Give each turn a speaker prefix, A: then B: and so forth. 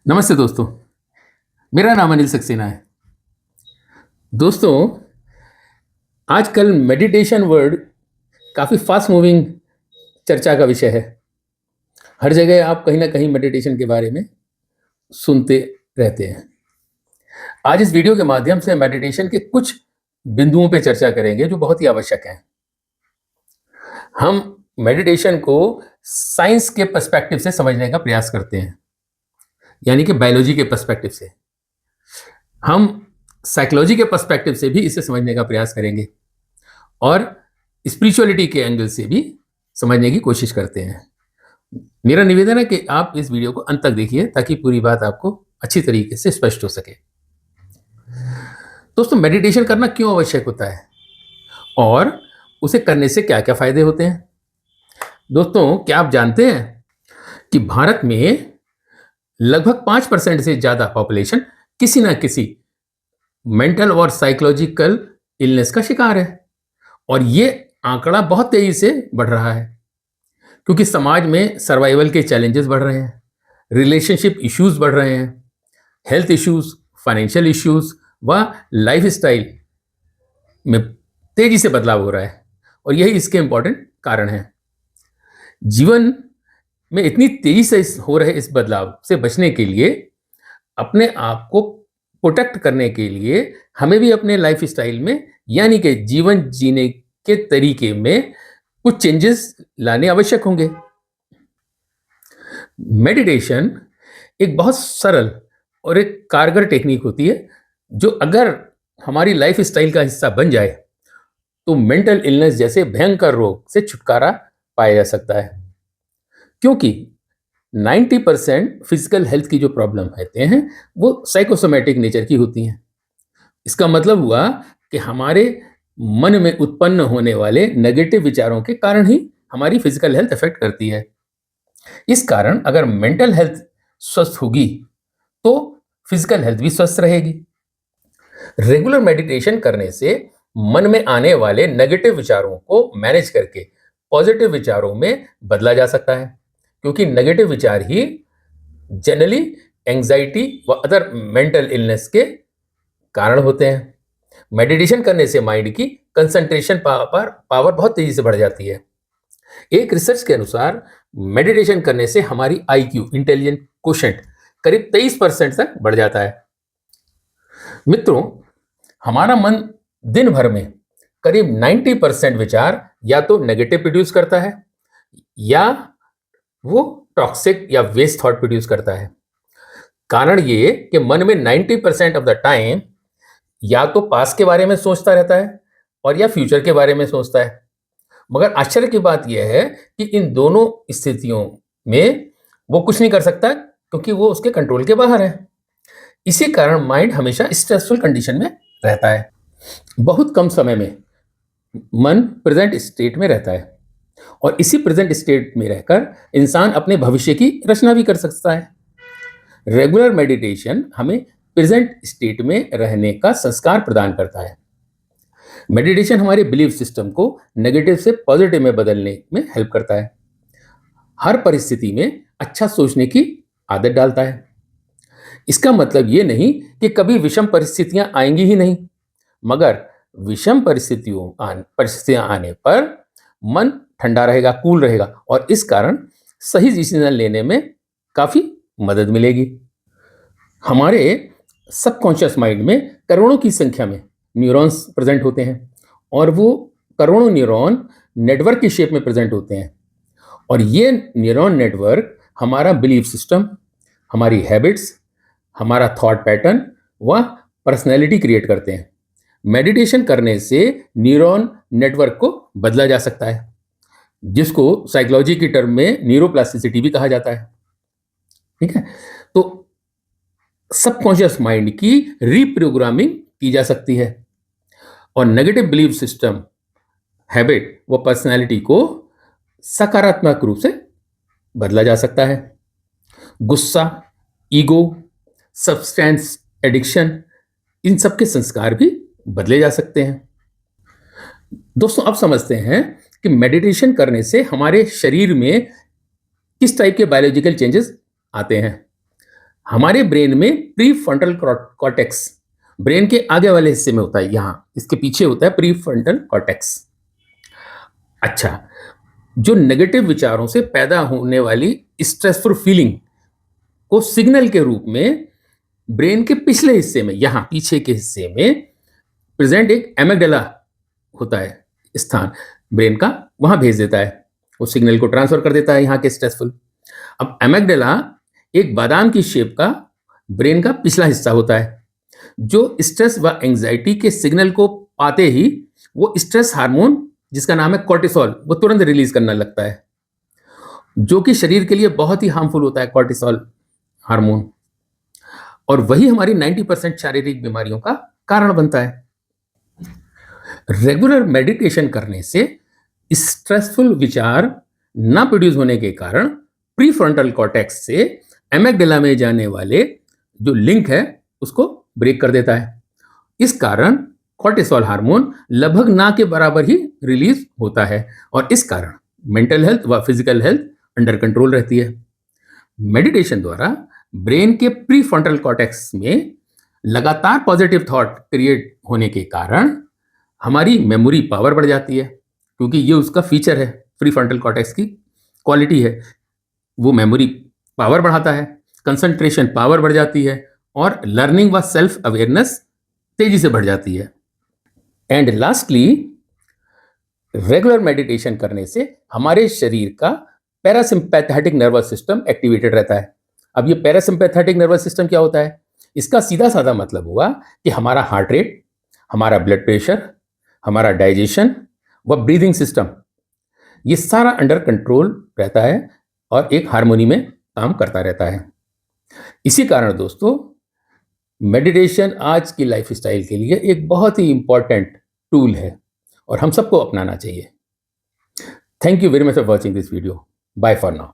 A: नमस्ते दोस्तों, मेरा नाम अनिल सक्सेना है। दोस्तों, आजकल मेडिटेशन वर्ड काफ़ी फास्ट मूविंग चर्चा का विषय है। हर जगह आप कहीं न कहीं मेडिटेशन के बारे में सुनते रहते हैं। आज इस वीडियो के माध्यम से मेडिटेशन के कुछ बिंदुओं पे चर्चा करेंगे जो बहुत ही आवश्यक हैं। हम मेडिटेशन को साइंस के पर्सपेक्टिव से समझने का प्रयास करते हैं, यानी कि बायोलॉजी के पर्सपेक्टिव से। हम साइकोलॉजी के पर्सपेक्टिव से भी इसे समझने का प्रयास करेंगे और स्पिरिचुअलिटी के एंगल से भी समझने की कोशिश करते हैं। मेरा निवेदन है कि आप इस वीडियो को अंत तक देखिए ताकि पूरी बात आपको अच्छी तरीके से स्पष्ट हो सके। दोस्तों, मेडिटेशन करना क्यों आवश्यक होता है और उसे करने से क्या क्या फायदे होते हैं? दोस्तों, क्या आप जानते हैं कि भारत में लगभग 5% से ज़्यादा पॉपुलेशन किसी ना किसी मेंटल और साइकोलॉजिकल इलनेस का शिकार है और ये आंकड़ा बहुत तेजी से बढ़ रहा है क्योंकि समाज में सर्वाइवल के चैलेंजेस बढ़ रहे हैं, रिलेशनशिप इश्यूज बढ़ रहे हैं, हेल्थ इश्यूज, फाइनेंशियल इश्यूज व लाइफस्टाइल में तेजी से बदलाव हो रहा है और यही इसके इम्पोर्टेंट कारण हैं। जीवन में इतनी तेजी से हो रहे इस बदलाव से बचने के लिए, अपने आप को प्रोटेक्ट करने के लिए हमें भी अपने लाइफ स्टाइल में यानी कि जीवन जीने के तरीके में कुछ चेंजेस लाने आवश्यक होंगे। मेडिटेशन एक बहुत सरल और एक कारगर टेक्निक होती है जो अगर हमारी लाइफ स्टाइल का हिस्सा बन जाए तो मेंटल इलनेस जैसे भयंकर रोग से छुटकारा पाया जा सकता है, क्योंकि 90% फिजिकल हेल्थ की जो प्रॉब्लम होते हैं वो साइकोसोमेटिक नेचर की होती हैं। इसका मतलब हुआ कि हमारे मन में उत्पन्न होने वाले नेगेटिव विचारों के कारण ही हमारी फिजिकल हेल्थ अफेक्ट करती है। इस कारण अगर मेंटल हेल्थ स्वस्थ होगी तो फिजिकल हेल्थ भी स्वस्थ रहेगी। रेगुलर मेडिटेशन करने से मन में आने वाले नेगेटिव विचारों को मैनेज करके पॉजिटिव विचारों में बदला जा सकता है, क्योंकि नेगेटिव विचार ही जनरली एंजाइटी व अदर मेंटल इलनेस के कारण होते हैं। मेडिटेशन करने से माइंड की कंसंट्रेशन पावर बहुत तेजी से बढ़ जाती है। एक रिसर्च के अनुसार मेडिटेशन करने से हमारी आईक्यू इंटेलिजेंट कोशेंट करीब 23% तक बढ़ जाता है। मित्रों, हमारा मन दिन भर में करीब 90% विचार या तो नेगेटिव प्रोड्यूस करता है या वो टॉक्सिक या वेस्ट थॉट प्रोड्यूस करता है। कारण ये कि मन में 90% ऑफ द टाइम या तो पास्ट के बारे में सोचता रहता है और या फ्यूचर के बारे में सोचता है। मगर आश्चर्य की बात यह है कि इन दोनों स्थितियों में वो कुछ नहीं कर सकता क्योंकि वो उसके कंट्रोल के बाहर है। इसी कारण माइंड हमेशा स्ट्रेसफुल कंडीशन में रहता है। बहुत कम समय में मन प्रेजेंट स्टेट में रहता है और इसी प्रेजेंट स्टेट में रहकर इंसान अपने भविष्य की रचना भी कर सकता है। रेगुलर मेडिटेशन हमें प्रेजेंट स्टेट में रहने का संस्कार प्रदान करता है। मेडिटेशन हमारे बिलीफ सिस्टम को नेगेटिव से पॉजिटिव में बदलने में हेल्प करता है। हर परिस्थिति में अच्छा सोचने की आदत डालता है। इसका मतलब ये नहीं कि कभी विषम परिस्थितियां आएंगी ही नहीं, मगर विषम परिस्थितियां आने पर मन ठंडा रहेगा, कूल रहेगा और इस कारण सही डिसीजन लेने में काफ़ी मदद मिलेगी। हमारे सबकॉन्शियस माइंड में करोड़ों की संख्या में न्यूरॉन्स प्रेजेंट होते हैं और वो करोड़ों न्यूरॉन नेटवर्क की शेप में प्रेजेंट होते हैं और ये न्यूरॉन नेटवर्क हमारा बिलीफ सिस्टम, हमारी हैबिट्स, हमारा थॉट पैटर्न व पर्सनैलिटी क्रिएट करते हैं। मेडिटेशन करने से न्यूरॉन नेटवर्क को बदला जा सकता है, जिसको साइकोलॉजी की टर्म में न्यूरोप्लास्टिसिटी भी कहा जाता है। ठीक है, तो सबकॉन्शियस माइंड की रीप्रोग्रामिंग की जा सकती है और नेगेटिव बिलीफ सिस्टम, हैबिट व पर्सनैलिटी को सकारात्मक रूप से बदला जा सकता है। गुस्सा, ईगो, सब्सटेंस एडिक्शन, इन सब के संस्कार भी बदले जा सकते हैं। दोस्तों, अब समझते हैं कि मेडिटेशन करने से हमारे शरीर में किस टाइप के बायोलॉजिकल चेंजेस आते हैं। हमारे ब्रेन में प्री फ्रंटल कॉर्टेक्स ब्रेन के आगे वाले हिस्से में होता है, यहां इसके पीछे होता है प्री फ्रंटल कॉर्टेक्स। अच्छा, जो नेगेटिव विचारों से पैदा होने वाली स्ट्रेसफुल फीलिंग को सिग्नल के रूप में ब्रेन के पिछले हिस्से में, यहां पीछे के हिस्से में प्रेजेंट एक एमिगडाला होता है स्थान ब्रेन का, वहां भेज देता है, उस सिग्नल को ट्रांसफर कर देता है यहाँ के स्ट्रेसफुल। अब एमिगडाला एक बादाम की शेप का ब्रेन का पिछला हिस्सा होता है, जो स्ट्रेस व एंजाइटी के सिग्नल को पाते ही वो स्ट्रेस हार्मोन जिसका नाम है कॉर्टिसोल, वो तुरंत रिलीज करना लगता है, जो कि शरीर के लिए बहुत ही हार्मफुल होता है कॉर्टिसोल हार्मोन, और वही हमारी 90% शारीरिक बीमारियों का कारण बनता है। रेगुलर मेडिटेशन करने से स्ट्रेसफुल विचार ना प्रोड्यूस होने के कारण प्रीफ्रंटल कॉर्टेक्स से एमिगडाला में जाने वाले जो लिंक है उसको ब्रेक कर देता है। इस कारण कॉर्टिसोल हार्मोन लगभग ना के बराबर ही रिलीज होता है, और इस कारण मेंटल हेल्थ व फिजिकल हेल्थ अंडर कंट्रोल रहती है। मेडिटेशन द्वारा ब्रेन के प्रीफ्रंटल कॉर्टेक्स में लगातार पॉजिटिव थॉट क्रिएट होने के कारण हमारी मेमोरी पावर बढ़ जाती है, क्योंकि ये उसका फीचर है, प्रीफ्रंटल कॉर्टेक्स की क्वालिटी है, वो मेमोरी पावर बढ़ाता है, कंसंट्रेशन पावर बढ़ जाती है, और लर्निंग व सेल्फ अवेयरनेस तेजी से बढ़ जाती है। एंड लास्टली, रेगुलर मेडिटेशन करने से हमारे शरीर का पैरासिम्पैथेटिक नर्वस सिस्टम एक्टिवेटेड रहता है। अब ये पैरासिम्पैथेटिक नर्वस सिस्टम क्या होता है? इसका सीधा साधा मतलब हुआ कि हमारा हार्ट रेट, हमारा ब्लड प्रेशर, हमारा डाइजेशन व ब्रीदिंग सिस्टम, ये सारा अंडर कंट्रोल रहता है और एक हार्मोनी में काम करता रहता है। इसी कारण दोस्तों, मेडिटेशन आज की लाइफस्टाइल के लिए एक बहुत ही इंपॉर्टेंट टूल है और हम सबको अपनाना चाहिए। Thank you very much for watching this video. Bye for now.